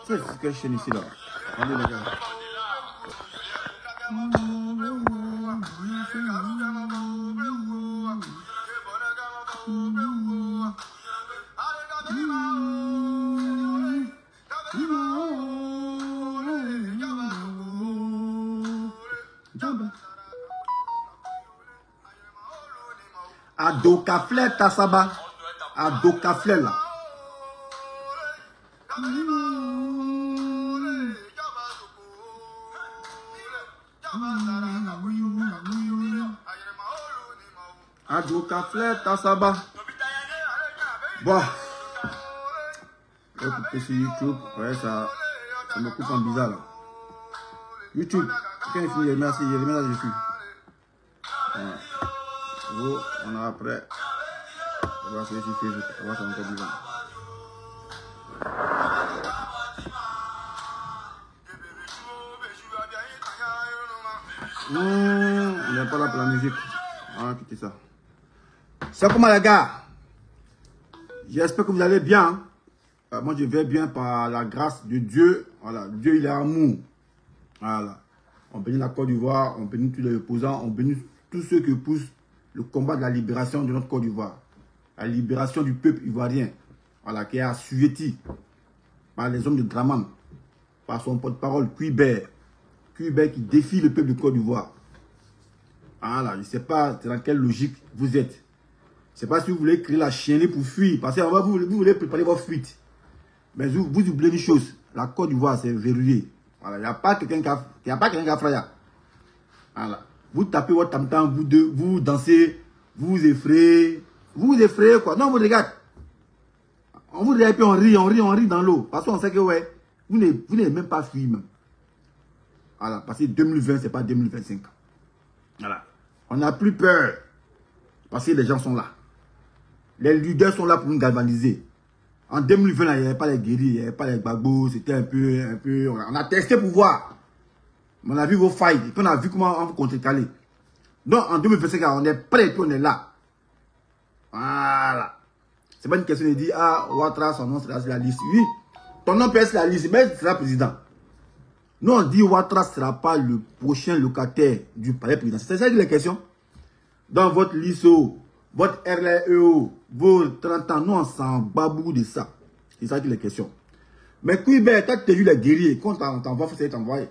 C'est quelle chaîne ici là? Regardez les gars. Adokafle Tassaba. Adokafle là. Adokafle Tassaba. Bon. Écoutez sur YouTube. Ouais, ça me coupe en bizarre là. YouTube. Quand il finit, merci. Il y a les messages dessus. Oh, on a après. On va se laisser sur Facebook. On va se encore bizarre. On n'est pas là pour la musique. On va quitter ça. C'est comment les gars? J'espère que vous allez bien. Moi je vais bien par la grâce de Dieu. Voilà, Dieu il est amour. Voilà. On bénit la Côte d'Ivoire, on bénit tous les opposants, on bénit tous ceux qui poussent le combat de la libération de notre Côte d'Ivoire. La libération du peuple ivoirien. Voilà, qui est assujetti par les hommes de Draman, par son porte-parole Cuibert. Cuibert qui défie le peuple de Côte d'Ivoire. Voilà, je ne sais pas dans quelle logique vous êtes. Je ne sais pas si vous voulez créer la chienlit pour fuir. Parce que vous voulez préparer votre fuite. Mais vous oubliez une chose. La Côte d'Ivoire, c'est verrouillé. Voilà, il n'y a pas quelqu'un qui a frayé. Voilà. Vous tapez votre tam-tam, vous dansez, vous vous effrayez. Vous vous effrayez quoi? Non, on vous regarde. On vous regarde et puis on rit dans l'eau. Parce qu'on sait que ouais, vous n'avez même pas fui même. Voilà, parce que 2020, c'est pas 2025. Voilà. On n'a plus peur. Parce que les gens sont là. Les leaders sont là pour nous galvaniser. En 2020, là, il n'y avait pas les guéris, il n'y avait pas les babos, c'était un peu... On a testé pour voir. On a vu vos failles, et puis on a vu comment on vous contrecaler. Donc, en 2025, on est prêt et puis on est là. Voilà. C'est pas une question de dire, ah, Ouattara, son nom sera sur la liste. Oui, ton nom peut être sur la liste, mais tu seras président. Nous, on dit Ouattara ne sera pas le prochain locataire du palais présidentiel. C'est ça la question. Dans votre LISO, votre RLEO, vos 30 ans, nous, on s'en bat beaucoup de ça. C'est ça qui est la question. Mais Cuibert, toi, tu as vu les guerriers. Quand on t'envoie, il faut savoir t'envoyer.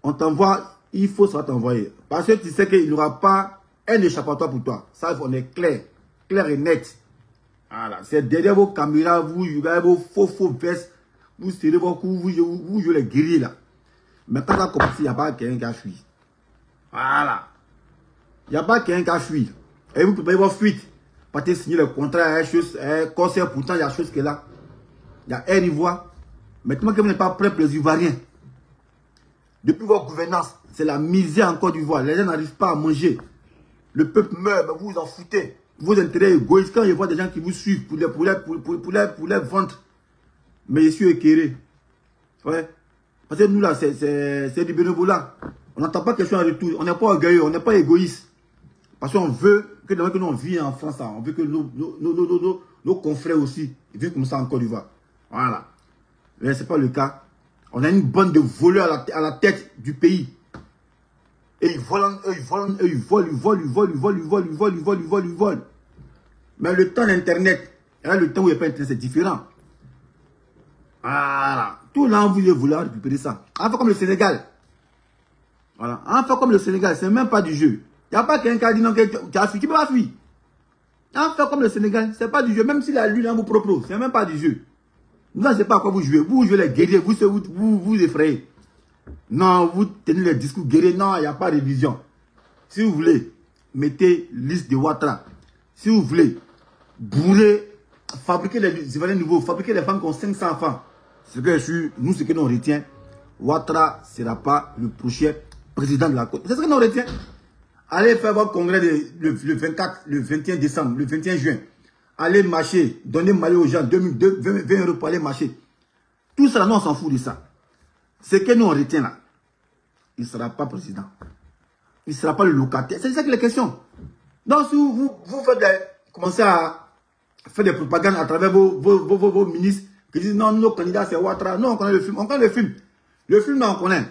On t'envoie, il faut savoir t'envoyer. Parce que tu sais qu'il n'y aura pas un échappatoire pour toi. Ça, on est clair et net. Voilà. C'est derrière vos caméras, vous jouez vos faux vestes, vous serrez vos coups, vous jouez les guerriers là. Mais quand ça commence, il n'y a pas quelqu'un qui a fui. Voilà. Il n'y a pas quelqu'un qui a fui. Et vous préparez votre fuite. Partez signer le contrat, concert, pourtant il y a des choses qui sont là. Il y a Air Ivoire. Maintenant que vous n'êtes pas prêt pour les Ivoiriens. Depuis votre gouvernance, c'est la misère en Côte d'Ivoire. Les gens n'arrivent pas à manger. Le peuple meurt, mais vous vous en foutez. Vos intérêts égoïstes, quand il voit des gens qui vous suivent pour les vendre. Mais je suis éclairé. Ouais. Parce que nous là, c'est du bénévolat. On n'entend pas quelque chose en retour. On n'est pas orgueilleux, on n'est pas égoïste. Parce qu'on veut que demain que nous on vit en France, on veut que nos confrères aussi vivent comme ça en Côte d'Ivoire. Voilà. Mais ce n'est pas le cas. On a une bande de voleurs à la tête du pays. Et ils volent. Mais le temps d'Internet, le temps où il n'y a pas Internet, c'est différent. Voilà. Tout là, vous voulez vouloir récupérer ça. On fait comme le Sénégal. Voilà. On fait comme le Sénégal, c'est même pas du jeu. Il n'y a pas quelqu'un qui a dit non, tu as fui, tu peux pas fuir. On fait comme le Sénégal, c'est pas du jeu. Même si la lune est vous propre, c'est même pas du jeu. Vous ne savez pas à quoi vous jouez. Vous jouez les guerriers, vous effrayez. Non, vous tenez les discours guerriers. Non, il n'y a pas de vision. Si vous voulez, mettez liste de Ouattara. Si vous voulez, bourrer, fabriquer les Ivoiriens nouveaux, fabriquer les femmes qui ont 500 enfants. Ce que nous, ce que nous retient, Ouattara ne sera pas le prochain président de la Côte. C'est ce que nous retient. Allez faire votre congrès le 24, le 21 décembre, le 21 juin. Allez marcher, donner maillot aux gens, 20 € pour aller marcher. Tout ça, nous, on s'en fout de ça. Ce que nous, on retient là, il ne sera pas président. Il ne sera pas le locataire. C'est ça que les questions. Donc, si vous commencez à faire des propagandes à travers vos ministres qui disent non, nos candidats, c'est Ouattara. Non, on connaît le film. On connaît le film. Le film, non, on connaît.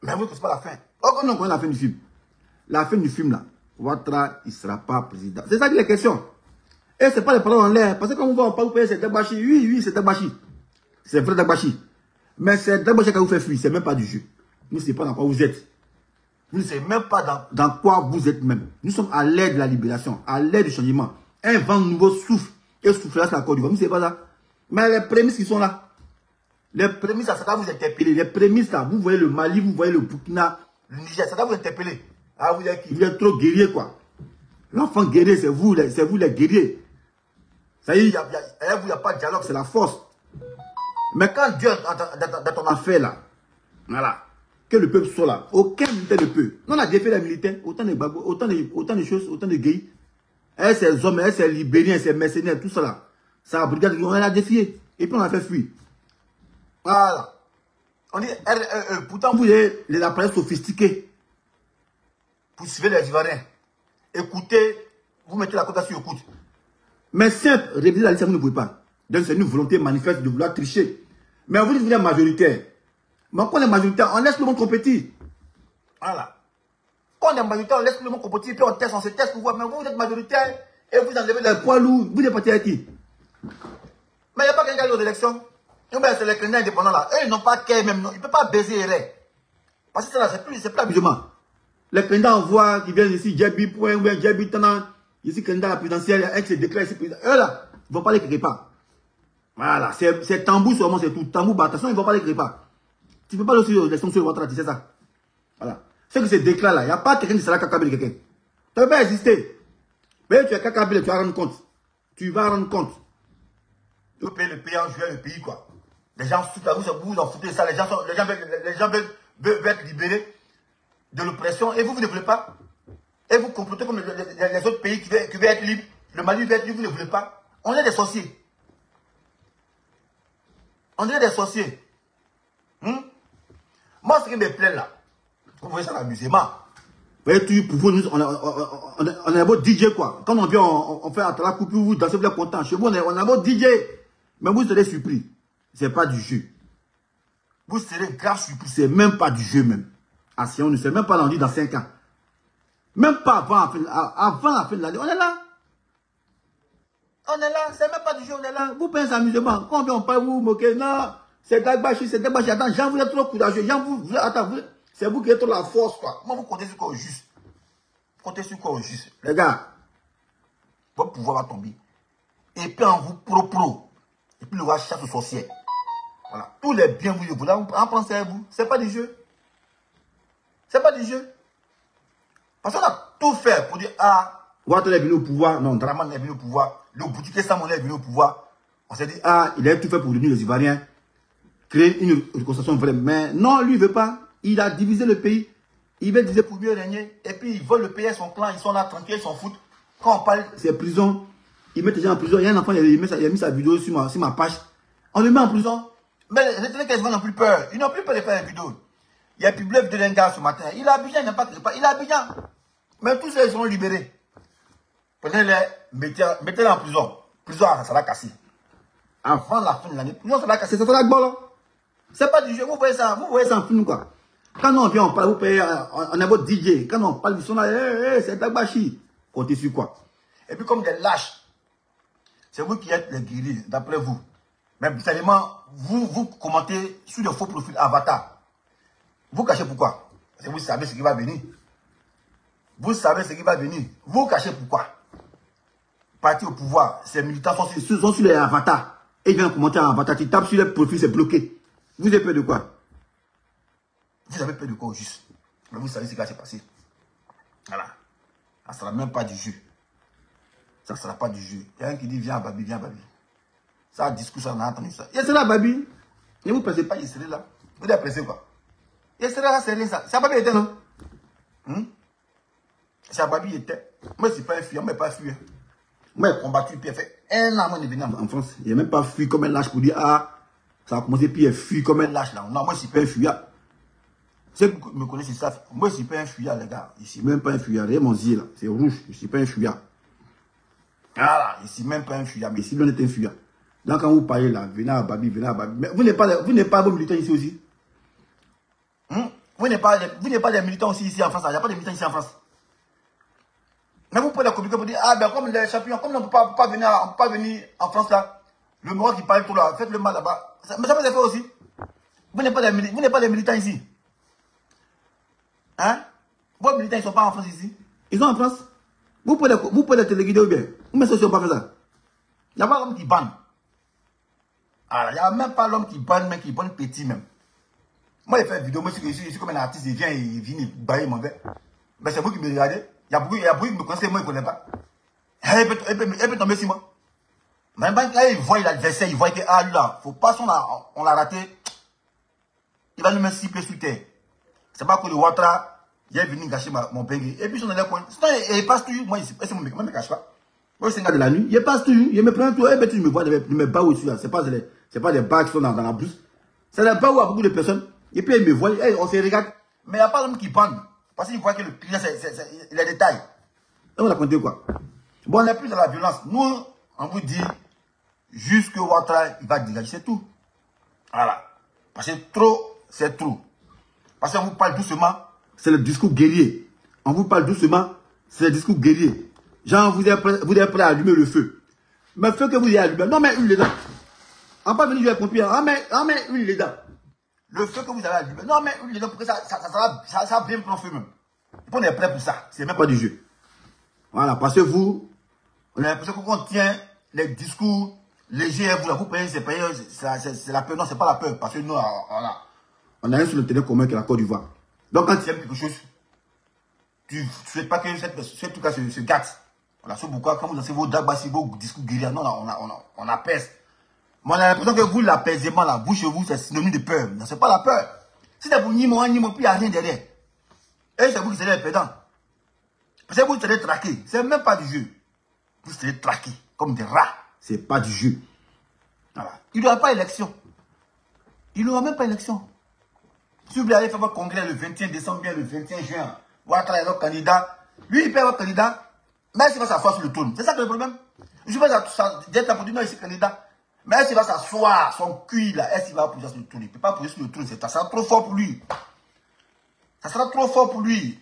Mais vous ne connaissez pas la fin. On connaît la fin du film. La fin du film, là, Ouattara, il ne sera pas président. C'est ça que les questions. Et ce n'est pas les paroles en l'air. Parce que quand on va pas vous payer, c'est Dagbashi. Oui, c'est Dagbashi. C'est vrai Dagbashi. Mais c'est Dagbashi qui vous fait fuir. Ce n'est même pas du jeu. Nous, ce n'est pas dans quoi vous êtes. Vous ne savez même pas dans quoi vous êtes même. Nous sommes à l'ère de la libération, à l'ère du changement. Un vent nouveau souffle et soufflera sur la Côte d'Ivoire. Vous ne savez pas ça. Mais les prémices qui sont là, les prémices, ça va vous interpeller. Les prémices, là, vous voyez le Mali, vous voyez le Burkina, le Niger, ça va vous interpeller. Ah, vous êtes trop guerrier, quoi. L'enfant guerrier, c'est vous les guerriers. Ça y est, il n'y a pas de dialogue, c'est la force. Mais quand Dieu, dans ton affaire, là, voilà, que le peuple soit là, aucun militaire ne peut. On a défait les militaires, autant de choses, autant de gays. Ces hommes, ces libériens, ces mercenaires, tout ça là. Ça, brigade, on l'a défié. Et puis on a fait fuir. Voilà. On dit, pourtant vous avez les appareils sophistiqués pour suivre les Ivoiriens. Écoutez, vous mettez la côte sur écoute. Mais simple, réviser la liste, vous ne pouvez pas. Donc c'est une volonté manifeste de vouloir tricher. Mais vous dites que vous êtes majoritaire. Mais quand on est majoritaire, on laisse le monde compétir. Voilà. Quand on est majoritaire, on laisse le monde compétir, puis on se teste pour voir. Mais vous êtes majoritaire et vous enlevez les poids lourds. Vous êtes parti avec qui? Mais il n'y a pas quelqu'un qui gagne aux élections. C'est les candidats indépendants là. Eux, ils n'ont pas qu'à même. Ils ne peuvent pas baiser et ré. Parce que c'est plus amusement. Les candidats envoient qui viennent ici, Djebi Point, ou bien Djebi Tana, ici, candidat à la présidentielle, avec ses décrets ici, président. Eux là, ils ne vont pas les quelque part. Voilà. C'est tambour seulement, c'est tout. Tambour, battation, ils ne vont pas les quelque part. Tu ne peux pas aussi l'élection sur votre tu sais ça. Voilà. C'est que ces déclats là, il n'y a pas quelqu'un qui sera capable de quelqu'un. Tu ne peux pas exister. Mais tu es capable, tu vas rendre compte. Tu vas rendre compte. Tu veux payer le pays en juillet, le pays quoi. Les gens vous en foutez ça. Les gens veulent être libérés de l'oppression et vous ne voulez pas. Et vous complotez comme les autres pays qui veulent être libres. Le Mali veut être libre, vous ne voulez pas. On est des sorciers. On est des sorciers. Moi, ce qui me plaît là, vous voyez ça l'amusement. Vous voyez, pour vous, on est beau DJ quoi. Quand on vient, on fait à la coupe, vous dansez, vous êtes content. Chez vous, on est beau DJ. Mais vous serez surpris. Ce n'est pas du jeu. Vous serez grave surpris. Ce n'est même pas du jeu même. Ah, si on ne sait même pas l'en dire dans 5 ans. Même pas avant la fin de l'année. On est là. On est là. C'est même pas du jeu, on est là. Vous pensez amusement. Quand on vient, on parle, vous vous moquez. Non, c'est Dagbashi, c'est Dagbashi. Attends, Jean, vous êtes trop courageux. Jean, c'est vous qui êtes trop la force, quoi. Moi, vous comptez sur quoi au juste. Vous comptez sur quoi au juste. Les gars, votre pouvoir va tomber. Et puis, on vous pro. Et puis, le roi chasse aux sorcières. Voilà. Tous les biens, vous voulez, en pensez à vous. C'est pas du jeu. C'est pas du jeu. Parce qu'on a tout fait pour dire, ah, Ouattara est venu au pouvoir. Non, Draman est venu au pouvoir. Le boutique Samonet est venu au pouvoir. On s'est dit, ah, il a tout fait pour devenir les Ivoiriens. Créer une reconstruction vraie. Mais non, lui, il ne veut pas. Il a divisé le pays. Il veut diviser pour mieux régner. Et puis, il vole le pays à son clan. Ils sont là, tranquilles, ils s'en foutent. Quand on parle, c'est prison. Il met les gens en prison. Il y a un enfant, il a mis sa vidéo sur ma page. On le met en prison. Mais les Télécaïsans n'ont plus peur. Ils n'ont plus peur de faire une vidéo. Il y a Publief de Lenga ce matin. Il a Abidjan, il n'a pas de pas. Il a Abidjan. Mais tous ceux qui sont libérés. Prenez-les, mettez-les en prison. Prison, ça va casser. Avant la fin de l'année, prison, ça va casser. Ça sera bon. C'est pas du jeu. Vous voyez ça en film, quoi. Quand on vient, on parle, vous payez, on a votre DJ. Quand on parle, ils sont là, c'est Dagbashi. Comptez sur quoi? Et puis, comme des lâches, c'est vous qui êtes les guéris, d'après vous. Mais seulement, vous commentez sur le faux profil avatar. Vous cachez pourquoi? Parce que vous savez ce qui va venir. Vous savez ce qui va venir. Vous cachez pourquoi? Parti au pouvoir, ces militants sont sur les avatars. Et il vient commenter en avatar, tu tapes sur le profil, c'est bloqué. Vous avez peur de quoi? Vous avez peur de quoi au juste? Mais vous savez ce qui va se passer. Voilà. Ça ne sera même pas du jeu. Ça ne sera pas du jeu. Il y a un qui dit, viens à Babi, viens à Babi. Ça, un discours, ça, on a entendu ça. Il sera à Babi. Ne vous pressez pas, il serait là. Vous devez presser quoi? Il serait là, c'est rien ça. C'est à Babi était, non? C'est à Babi était. Moi, c'est pas un fuyant, moi, pas un fuyant. Moi, j'ai combattu, puis il fait un an, moi, il est venu en France. Il n'a même pas fui comme un lâche pour dire, ah, ça a commencé, puis il fuit comme un lâche là. Non, moi, c'est pas un fuyant. Ceux qui me connaissent, ils savent. Moi, je ne suis pas un fuyard, les gars. Je ne suis même pas un fuyard. Regardez mon yeux, là. C'est rouge. Je ne suis pas un fuyard. Voilà. Je ne suis même pas un fuyard. Mais si l'on est un fuyard. Donc, quand vous parlez là, venez à Babi, venez à Babi. Mais vous n'êtes pas vos militants ici aussi. Vous n'êtes pas des militants aussi ici en France. Il n'y a pas de militants ici en France. Mais vous pouvez la communiquer pour dire, ah ben comme les champions, comme on ne peut pas venir en France là, le Maroc qui parle tout là, faites le mal là-bas. Mais ça peut se faire aussi. Vous n'êtes pas des militants ici. Hein? Vos militants, ils ne sont pas en France ici. Ils sont en France. Vous pouvez les téléguider ou bien. Vous ne sont pas fait ça. Il n'y a pas l'homme qui banne. Il n'y a même pas l'homme qui banne, mais qui banne petit même. Moi, j'ai fait une vidéo, moi, je suis comme un artiste, il vient, il vient bailler mon verre. Mais c'est vous qui me regardez. Il y a beaucoup qui me connaissent, moi, ils ne connaissent pas. Elle peut tomber sur moi. Mais quand il voit l'adversaire, il voit que, ah, lui là, faut pas, on l'a raté. Il va nous mettre 6 pieds sur terre. C'est pas que le Ouattara, il est venu gâcher mon peigne. Et puis, ils sont dans les coins. Il passe toujours. Moi, je ne me cache pas. Moi, c'est un gars de la nuit. Il passe toujours. Il me prend tout. Et puis, tu me vois, il me bat au-dessus. Ce n'est pas des bas qui sont dans la blouse. C'est des bas où il y a beaucoup de personnes. Et puis, il me voit. On se regarde. Mais il n'y a pas d'homme qui bande. Parce qu'il voit que le client, c'est les détails. Et on a compté quoi? Bon, on n'est plus dans la violence. Nous, on vous dit, juste que Ouattara, il va dégager. C'est tout. Voilà. Parce que trop, c'est trop. Parce qu'on vous parle doucement, c'est le discours guerrier. On vous parle doucement, c'est le discours guerrier. Genre, vous êtes prêt à allumer le feu. Mais le feu que vous avez allumé, non mais huile les dents. On va pas venir jouer pompier, on met huile les dents. Le feu que vous avez allumé, non mais huile les dents, pour que ça va bien prendre feu même. On est prêt pour ça, c'est même pas du jeu. Voilà, parce que vous, on a l'impression qu'on tient les discours légers, vous payez, c'est la peur. Non, c'est pas la peur, parce que nous, voilà. On a un sur le terrain commun qui est la Côte d'Ivoire. Donc, quand tu aimes quelque chose, tu ne souhaites pas que cette tout cas se gâte. Voilà, c'est pourquoi, quand vous lancez vos dabassi, vos discours guerriers, non, on apaise. Mais on a l'impression que vous, l'apaisement, là, vous, chez vous, c'est synonyme de peur. Non, c'est pas la peur. Si c'est pour ni moi, puis il n'y a rien derrière. Et c'est vous qui serez les perdants. Parce que vous serez traqués. C'est même pas du jeu. Vous serez traqués comme des rats. C'est pas du jeu. Voilà. Il n'y aura pas élection. Il n'y aura même pas élection. Si vous voulez aller faire votre congrès le 21 décembre, bien le 21 juin, Ouattara est votre candidat. Lui, il perd votre candidat, mais est-ce qu'il va s'asseoir sur le trône? C'est ça que le problème. Je ne vais pas dire là pour dire non, il est candidat. Mais est-ce qu'il va s'asseoir, son cul là, est-ce qu'il va poser sur le trône? Il ne peut pas poser sur le trône, ça sera trop fort pour lui. Ça sera trop fort pour lui.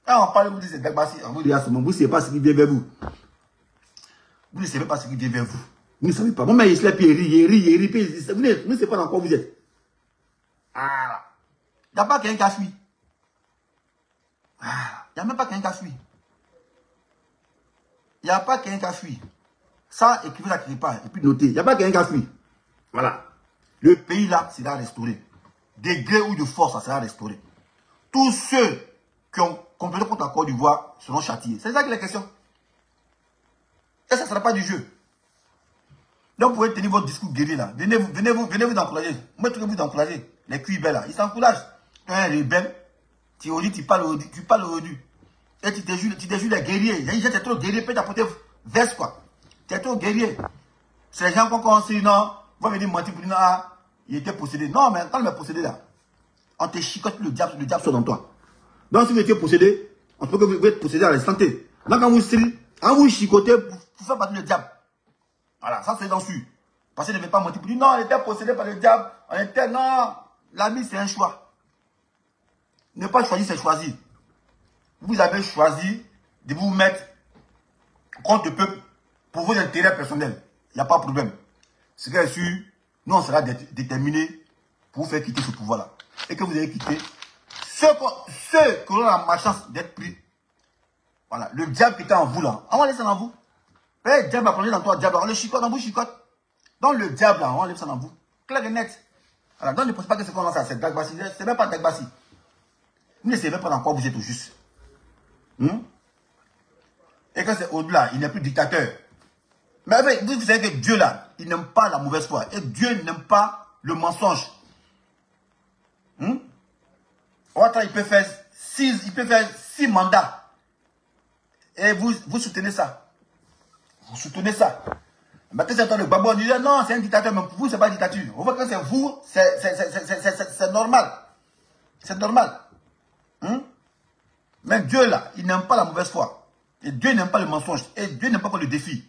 Quand on parle, vous dites c'est Dagbassi, on vous dit à ce moment, vous ne savez pas ce qui vient vers vous. Vous ne savez pas ce qui vient vers vous. Vous ne savez pas. Moi, mais il se lève, il rit, vous ne savez pas dans quoi vous êtes. Ah. Il n'y a pas quelqu'un qui a fui. Il n'y a même pas quelqu'un qui a fui. Il n'y a pas quelqu'un qui a fui. Ça, écrivez la quelque part. Et puis notez. Il n'y a pas quelqu'un qui a fui. Voilà. Le pays là sera restauré. De gré ou de force, ça sera restauré. Tous ceux qui ont complété contre la Côte d'Ivoire seront châtiés. C'est ça qui est la question. Et ça ne sera pas du jeu. Donc, vous pouvez tenir votre discours guerrier là. Venez vous encourager. Moi, je vais vous encourager. Les cuibés là, ils s'encouragent. Tu es un rebelle, tu parles au début. Et tu déjoues les guerriers. Les gens, tu es trop guerrier, peut t'apporter veste quoi. Tu es trop guerrier. C'est les gens qu'on conseille, non, vont venir mentir pour dire, ah, il était possédé. Non, mais quand il est possédé là, on te chicote, le diable sort dans toi. Donc si vous étiez possédé, on peut que vous êtes possédé à l'instant T. Donc quand vous chicotez, vous faites partie du diable. Voilà, ça c'est dans sûr. Parce qu'il ne veut pas mentir pour dire, non, on était possédé par le diable, on était, non, l'ami c'est un choix. Ne pas choisir, c'est choisir. Vous avez choisi de vous mettre contre le peuple pour vos intérêts personnels. Il n'y a pas de problème. Ce qui est sûr, nous on sera déterminés pour vous faire quitter ce pouvoir-là. Et que vous allez quitter ceux qui auront la malchance d'être pris. Voilà, le diable qui était en vous là, on va laisser en vous. Le diable va plonger dans toi, diable, on le chicote, on vous chicote. Donc le diable, là, on enlève ça dans vous. Clair et net. Alors, donc ne pensez pas que c'est qu'on lance à cette Dagbassi. C'est même pas Dagbassi. Vous ne savez même pas dans quoi vous êtes au juste. Et quand c'est au-delà, il n'est plus dictateur. Mais vous savez que Dieu, là, il n'aime pas la mauvaise foi. Et Dieu n'aime pas le mensonge. Il peut faire 6 mandats. Et vous soutenez ça. Vous soutenez ça. Mais quand c'est le Gbagbo, on dit non, c'est un dictateur, mais pour vous, c'est pas une dictature. On voit que c'est vous, c'est normal. C'est normal. Mais Dieu, là, il n'aime pas la mauvaise foi. Et Dieu n'aime pas le mensonge. Et Dieu n'aime pas qu'on le défie.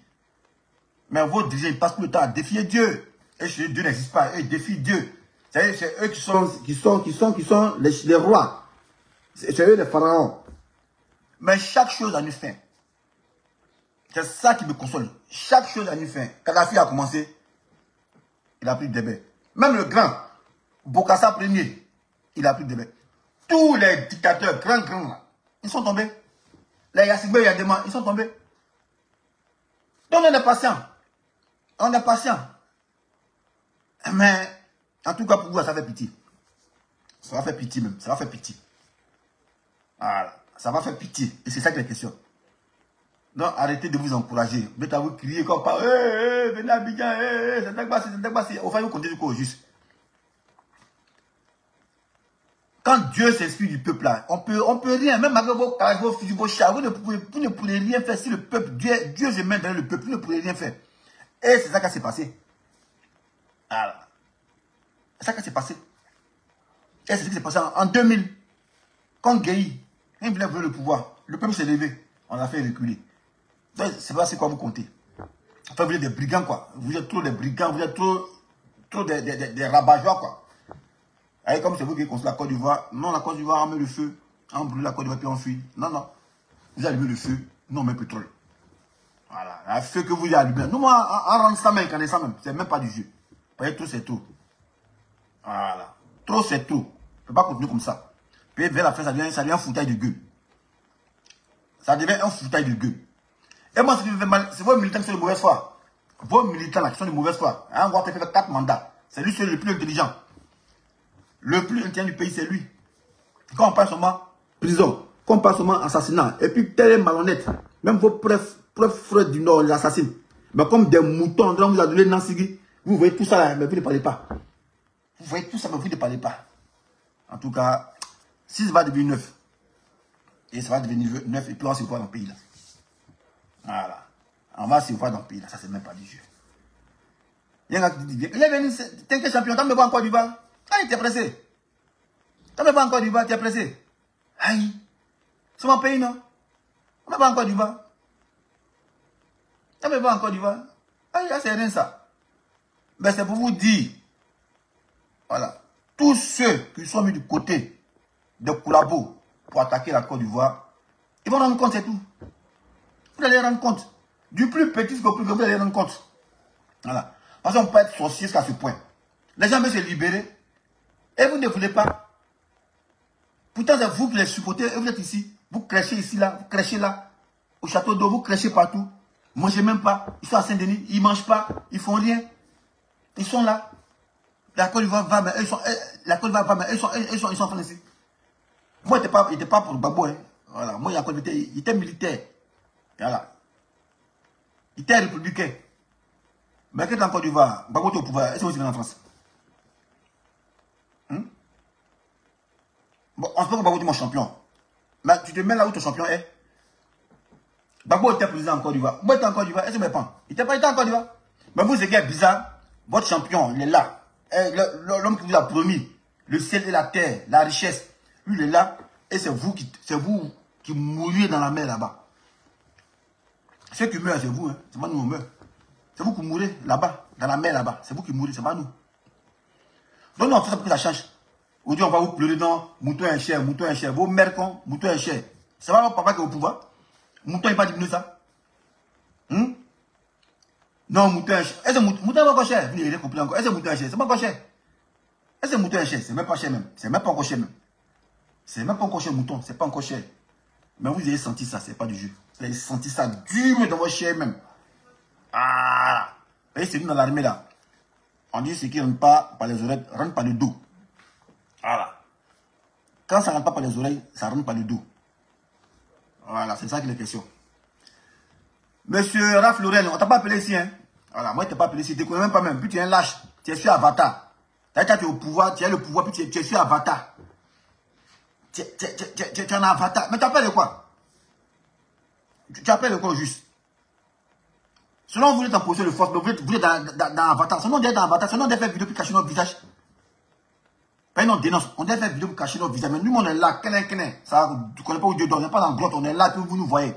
Mais vos dirigeants, ils passent tout le temps à défier Dieu. Et chez eux, Dieu n'existe pas. Eux, ils défient Dieu. C'est eux qui sont les rois. C'est eux les pharaons. Mais chaque chose a une fin. C'est ça qui me console. Chaque chose a une fin. Kadhafi a commencé, il a pris des baies. Même le grand, Bokassa premier, il a pris des baies. Tous les dictateurs, grands, ils sont tombés. Les Yassibé, Yadema, ils sont tombés. Donc on est patient. On est patient. Mais, en tout cas, pour vous, ça fait pitié. Ça va faire pitié même. Ça va faire pitié. Voilà. Ça va faire pitié. Et c'est ça qui est la question. Donc, arrêtez de vous encourager. Vous êtes à vous crier comme par venez à Abidjan, c'est Dagbassi. Au fait, vous comptez du coup au juste. Quand Dieu s'inspire du peuple là, on peut rien, même avec vos cages, vos fusils, vos chars, vous ne pourrez rien faire si le peuple, Dieu se met dans le peuple, vous ne pourrez rien faire. Et c'est ça qui s'est passé. Voilà. C'est ça qui s'est passé. Et c'est ce qui s'est passé en 2000. Quand Gueye, il voulait le pouvoir, le peuple s'est levé, on l'a fait reculer. Donc, c'est pas c'est quoi vous comptez. Enfin, vous êtes des brigands, quoi. Vous êtes trop des brigands, vous êtes trop des rabat-joie, quoi. Et comme c'est vous qui construisez la Côte d'Ivoire, non, la Côte d'Ivoire, on met le feu, on brûle la Côte d'Ivoire, puis on fuit. Non, non. Vous allumez le feu, nous on met le pétrole. Voilà. Un feu que vous y allumez. Nous, on rend ça même, quand ça même. C'est même pas du jeu. Vous voyez, trop, c'est trop. Voilà. Trop, c'est trop. On ne peut pas continuer comme ça. Puis vers la fin, ça devient un foutail de gueule. Ça devient un foutail de gueule. Et moi, c'est vos militants qui sont de mauvaise foi. Vos militants là qui sont de mauvaise foi. On va faire 4 mandats. C'est lui le plus intelligent. Le plus intelligent du pays, c'est lui. Quand on parle seulement prison, quand on parle seulement assassinat, et puis tel est malhonnête, même vos propres frères du Nord les assassinent. Mais comme des moutons, on vous a donné Nansigi, vous voyez tout ça là, mais vous ne parlez pas. Vous voyez tout ça, mais vous ne parlez pas. En tout cas, 6 va devenir 9. Et ça va devenir 9, et puis on se voit dans le pays là. Voilà. On va se voir dans le pays là, ça c'est même pas du jeu. Il y a un gars qui dit, il est venu, t'es que champion, t'as me pas encore du bas. Aïe, t'es pressé. T'as me pas encore du bas, t'es pressé. Aïe. C'est mon pays, non? On me pas encore du bas. T'as me pas encore du bas. Aïe, c'est rien ça. Mais c'est pour vous dire, voilà, tous ceux qui sont mis du côté de Koulabo pour attaquer la Côte d'Ivoire, ils vont rendre compte, c'est tout. Vous allez rendre compte. Du plus petit jusqu'au plus grand, vous allez rendre compte. Voilà. Parce qu'on peut être sorcier jusqu'à ce point. Les gens veulent se libérer. Et vous ne voulez pas. Pourtant, c'est vous qui les supportez. Et vous êtes ici. Vous crêchez ici, là. Vous crêchez là. Au château d'eau, vous crêchez partout. Vous ne mangez même pas. Ils sont à Saint-Denis. Ils ne mangent pas. Ils ne font rien. Ils sont là. La Côte d'Ivoire va, mais ils sont. La Côte d'Ivoire va, mais ils sont en France ici. Moi, il n'était pas pour le Gbagbo. Hein. Voilà. Moi, il était militaire. Voilà. Il était républicain. Mais quand tu es en Côte d'Ivoire, Gbagbo est au pouvoir. Est-ce que vous êtes en France? Bon, on se peut que Gbagbo est mon champion. Mais tu te mets là où ton champion est. Gbagbo était président en Côte d'Ivoire. Moi, j'étais en Côte d'Ivoire. Est-ce que je me prends? Il était pas en Côte d'Ivoire. Mais vous, c'est qui est bizarre. Votre champion, il est là. L'homme qui vous a promis le ciel et la terre, la richesse. Lui, il est là. Et c'est vous qui mourriez dans la mer là-bas. Ceux qui meurent, c'est vous. Hein. C'est pas nous, on meurt. C'est vous qui mourrez là-bas, dans la mer là-bas. C'est vous qui mourrez, c'est pas nous. Donc, non, ça pour que ça change. Aujourd'hui, on va vous pleurer dans mouton est cher, mouton est cher. Vos mères, quand mouton est cher. C'est pas votre papa qui est au pouvoir. Mouton n'est pas diminué ça. Non, mouton est cher. Est-ce que mouton est pas encore cher? Vous n'avez compris encore. Est-ce que mouton est cher? C'est pas encore cher. Est-ce que mouton est cher? C'est même pas cher même. C'est même pas encore cher même. C'est même pas encore cher, mouton. C'est pas encore cher. Mais vous avez senti ça, c'est pas du jeu. Vous avez senti ça dur dans votre chair même. Ah! Vous voyez, c'est nous dans l'armée là. On dit ce qui ne rentre pas par les oreilles, rentre par le dos. Voilà. Quand ça ne rentre pas par les oreilles, ça rentre par le dos. Voilà, c'est ça qu'il est question. Monsieur Raph Laurel, on ne t'a pas appelé ici, hein? Voilà, moi je ne t'ai pas appelé ici, tu ne connais même pas même. Puis tu es un lâche, tu es sur Avatar. Tu es au pouvoir, tu as le pouvoir, puis tu es sur Avatar. Tu es un Avatar. Mais tu appelles quoi? Tu appelles quoi juste? Selon vous êtes en position de force, mais vous êtes dans Avatar. Selon vous êtes dans Avatar, selon on doit faire vidéo pour cacher notre visage. Ben non, dénonce. On doit faire vidéo pour cacher notre visage. Mais nous, on est là, ça, tu ne connais pas où Dieu dort, on n'est pas dans la grotte, on est là, puis vous nous voyez.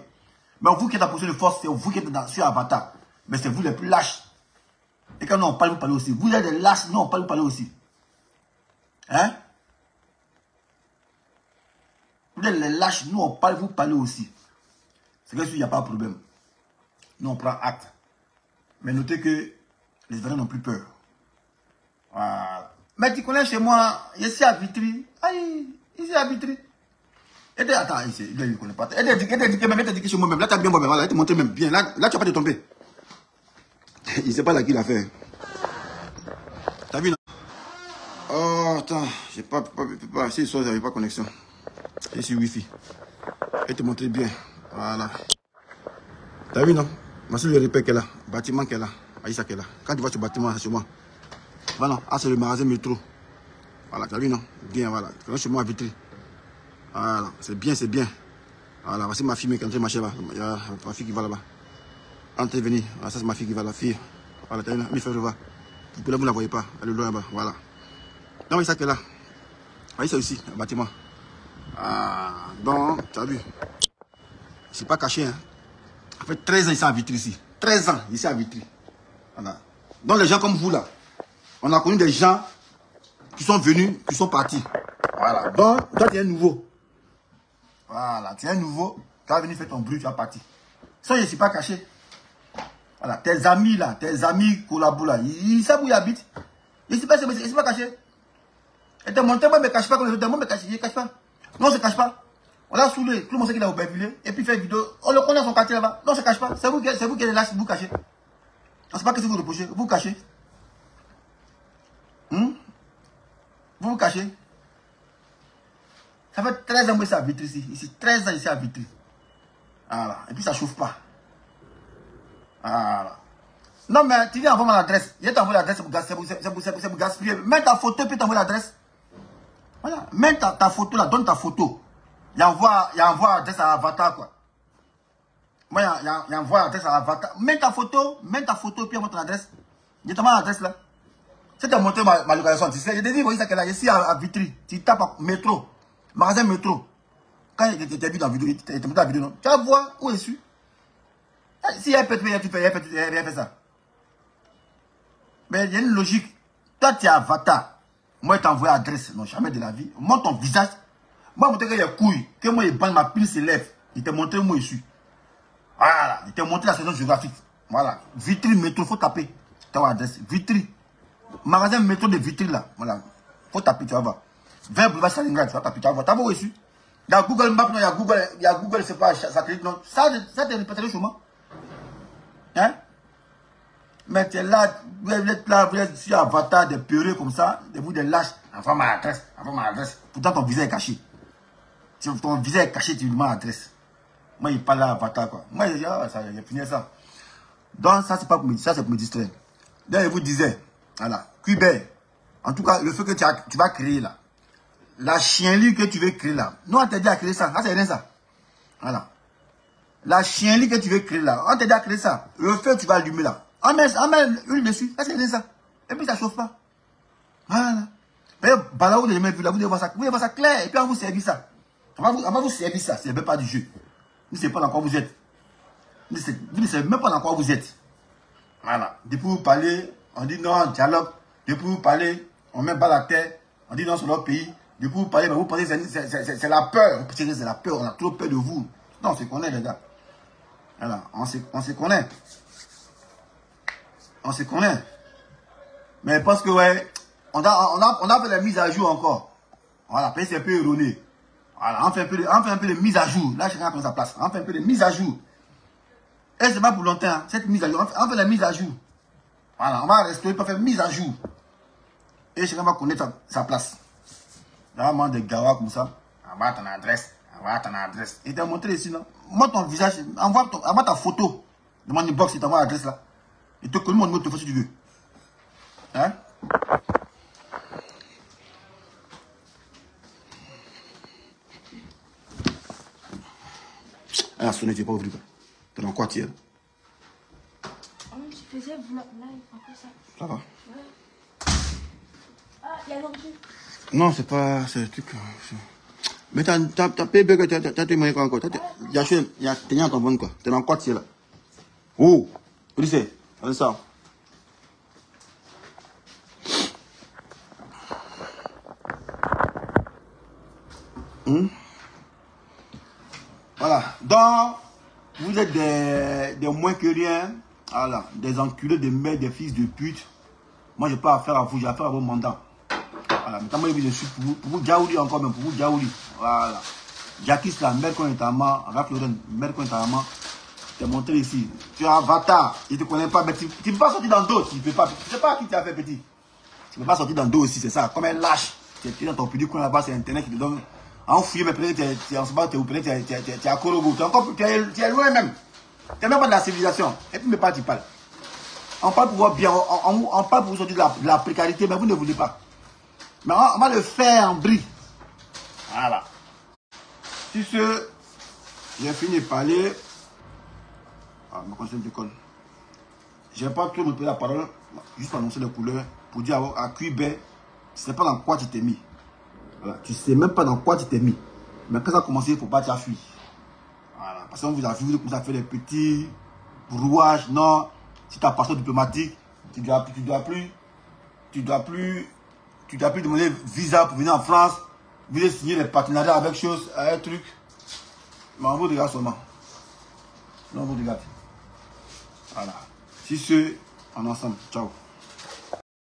Mais vous qui êtes en position de force, c'est vous qui êtes sur Avatar. Mais c'est vous les plus lâches. Et quand nous on parle, vous parlez aussi. Vous êtes des lâches, nous on parle, vous parlez aussi. Hein? Vous êtes les lâches, nous on parle, vous parlez aussi. C'est que il n'y a pas de problème. Nous on prend acte. Mais notez que les Ivoiriens n'ont plus peur. Voilà. Mais tu connais chez moi, ici à Vitry. Aïe, ici à Vitry. Et attends, ici, il ne connaît pas. Et dit que chez moi-même. Là, tu as bien moi-même. Voilà, tu montres même bien. Là, tu n'as pas de tomber. Il ne sait pas là qui l'a fait. T'as vu, non? Oh, attends, j'ai pas. Si, soir, j'avais pas connexion. Et sur Wi-Fi. Et te montrer bien. Voilà. T'as vu, non? Voici le repère qu'elle a. Bâtiment qu'elle a. Aïssa qu'elle a. Quand tu vois ce bâtiment, c'est chez moi. Voilà. Ah, c'est le magasin métro. Voilà, t'as vu, non? Bien, voilà. Quand chez moi à Vitry. Voilà, c'est bien, c'est bien. Voilà, voici ma fille qui est entrée marcher là. Il y a ma fille qui va là-bas. Entrez, venez. Voilà, ça c'est ma fille qui va là, fille. Voilà, t'as vu là, mes frères, revoir. Vous ne la voyez pas, elle est loin là-bas, voilà. Non, mais ça qui est là. Voyez ça aussi, un bâtiment. Ah, donc, tu as vu. C'est pas caché, hein. Ça fait 13 ans ici à Vitry, ici. 13 ans ici à Vitry. Voilà. Donc, les gens comme vous là, on a connu des gens qui sont venus, qui sont partis. Voilà. Donc, toi, tu es un nouveau. Voilà, tu es un nouveau. Tu vas venir faire ton bruit, tu vas partir. Ça, je ne suis pas caché. Voilà, tes amis là, tes amis collaborent là, ils savent où ils habitent. Ils ne sont pas cachés. Et te montrent, moi, je ne me cache pas comme les autres. Moi, je ne me cache pas. Non, on ne se cache pas. On l'a saoulé. Tout le monde sait qu'il a aubervilé. Et puis, il fait une vidéo. On le connaît son quartier là-bas. Non, on ne se cache pas. C'est vous qui êtes là, vous cachez. On ne sait pas que c'est vous reprochez. Vous cachez. Vous vous cachez. Ça fait 13 ans que c'est à Vitry ici. Ici, 13 ans ici à Vitry. Voilà. Et puis, ça ne chauffe pas. Voilà. Non, mais tu viens envoyer mon adresse. Je t'envoie l'adresse, c'est pour gaspiller. Mets ta photo et puis t'envoies l'adresse. Voilà. Mets ta photo là, donne ta photo. Il envoie l'adresse à Avatar, quoi. Moi, il envoie l'adresse à Avatar. Mets ta photo et puis envoie ton adresse. Je t'envoie l'adresse là. Si tu as montré ma localisation, tu sais, je te dis, voyez ça qu'elle a ici à Vitry. Tu tapes métro, magasin métro. Quand tu t'es vu dans la vidéo, tu t'es montré la vidéo, non? Tu vas voir où je suis. Si elle peut te payer, tu fais ça. Mais il y a une logique. Toi, tu es Avatar. Moi, je t'envoie l'adresse. Non, jamais de la vie. Montre ton visage. Moi, je montre que les couilles. Que moi, je bande ma pile se lève. Il t'a montré où je suis. Voilà. Il t'a montré la saison géographique. Voilà. Vitry, métro, il faut taper. Tu as l'adresse. Vitry. Magasin métro de Vitry, là. Voilà. Il faut taper, tu vas voir. 20 boulevard Stalingrad, tu vas taper. Tu vas voir. Tu vas voir où je suis. Il y a Google Maps, non, il y a Google, c'est pas satellite, non. Ça te répéterait sur moi. Hein? Mais tu es là, vous êtes là, vous êtes sur Avatar, des peureux comme ça, de vous des lâches. Envoie ma adresse. Pourtant, ton visage est caché. Si ton visage est caché, tu lui demandes l'adresse. Moi, il parle à Avatar, quoi. Moi, j'ai fini ça. Donc, ça, c'est pas pour me, ça, c'est pour me distraire. Donc, je vous disais, voilà, Cuber, en tout cas, le feu que tu vas créer là, la chienlit que tu veux créer là, nous, on t'a dit à créer ça. Ah, c'est rien ça. Voilà. La chienlit que tu veux créer là, on t'a dit à créer ça. Le feu, tu vas allumer là. On met l'huile dessus, ça c'est rien ça. Et puis ça chauffe pas. Voilà. Mais balaou de mes vues là, vous devez voir ça clair. Et puis on vous servir ça. On va vous servir ça, c'est même pas du jeu. Vous ne savez pas dans quoi vous êtes. Vous ne savez même pas dans quoi vous êtes. Voilà. Depuis vous parlez, on dit non, dialogue. Depuis vous parlez, on met bas la terre. On dit non, c'est notre pays. Depuis vous parlez, vous pensez c'est la peur. Vous pensez c'est la peur, on a trop peur de vous. Non, on se connaît les gars. Voilà, on se connaît. On se connaît. Mais parce que, ouais, on a fait la mise à jour encore. Voilà, c'est un peu erroné. Voilà, on fait un peu de mise à jour. Là, chacun prend sa place. On fait un peu de mise à jour. Et c'est pas pour longtemps, hein, cette mise à jour. On fait la mise à jour. Voilà, on va restaurer pour faire mise à jour. Et chacun va connaître sa place. Vraiment des gawas comme ça. Envoie ton adresse. Envoie ton adresse. Et t'as montré ici, non? Moi, ton visage, envoie ta photo de mon inbox et t'envoie l'adresse là. Et te connais mon numéro de téléphone si tu veux. Hein? Elle a sonné, tu n'es pas ouvert. T'es dans quoi, tu es? Je faisais vlog live, après ça. Ça va? Ouais. Ah, il y a l'ordi. Non, c'est pas... C'est le truc... Mais t'as payé burger, t'as témoigné quoi encore? Il y a tenu ton bon quoi. T'es dans quoi, tu es là? Oh! Où c'est? Regardez ça. Voilà. Donc, vous êtes des moins que rien. Voilà. Des enculés, des mères, des fils de pute. Moi, je n'ai pas affaire à vous, j'ai affaire à vos mandats. Voilà. Mais moi, je suis pour vous, Djaouli encore, même pour vous, Djaouli. Voilà. Jackie, la mère qu'on est à main, Raph-Lauren, mère qu'on est à main. Je t'ai montré ici. Tu es un avatar. Je ne te connais pas, mais tu ne peux pas sortir dans d'autres. Tu ne peux pas. Je ne sais pas qui t'a fait petit. Tu ne peux pas sortir dans d'autres aussi, c'est ça. Comme un lâche. Tu es dans ton public coin là-bas, c'est Internet qui te donne. En fouillant, mais peut-être tu es en ce moment, tu es à Korogo. Tu es loin même. Tu n'es même pas de la civilisation. Et puis, mais pas, tu parles. On parle pour voir bien. On parle pour vous sortir de la précarité, mais vous ne voulez pas. Mais on va le faire en bris. Voilà. Sur ce, j'ai fini de parler. Ah, ma conscience déconne. Je n'ai pas trop me la parole, juste pour annoncer les couleurs, pour dire à Cuibet, tu ne sais pas dans quoi tu t'es mis. Voilà. Tu ne sais même pas dans quoi tu t'es mis. Mais quand ça a commencé, il ne faut pas t'y fuir. Voilà. Parce qu'on vous a vu, vous commencez à faire des petits brouages. Non, si tu as passeport diplomatique, tu dois plus demander visa pour venir en France. Vous devez signer des partenariats avec chose, un truc. Mais on vous regarde seulement. Non, on vous regarde. Voilà. Si ce, on est ensemble. Ciao.